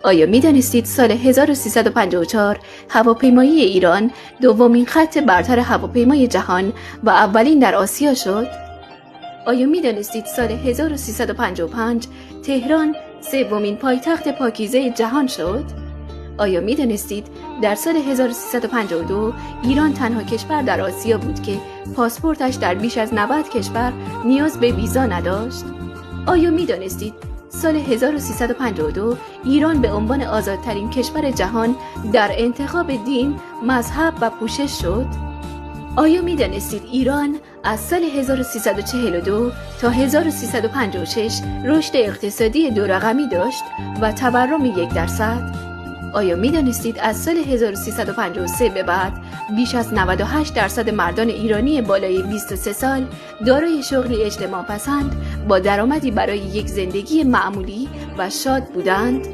آیا می دانستید سال 1354 هواپیمایی ایران دومین خط برتر هواپیمای جهان و اولین در آسیا شد؟ آیا می دانستید سال 1355 تهران سومین پایتخت پاکیزه جهان شد؟ آیا می دانستید در سال 1352 ایران تنها کشور در آسیا بود که پاسپورتش در بیش از 90 کشور نیاز به ویزا نداشت؟ آیا می دانستید سال 1352 ایران به عنوان آزادترین کشور جهان در انتخاب دین، مذهب و پوشش شد؟ آیا می دانستید ایران از سال 1342 تا 1356 رشد اقتصادی 2 رقمی داشت و تورم 1%؟ آیا می دانستید از سال 1353 به بعد بیش از 98% مردان ایرانی بالای 23 سال دارای شغلی اجتماع پسند با درآمدی برای یک زندگی معمولی و شاد بودند؟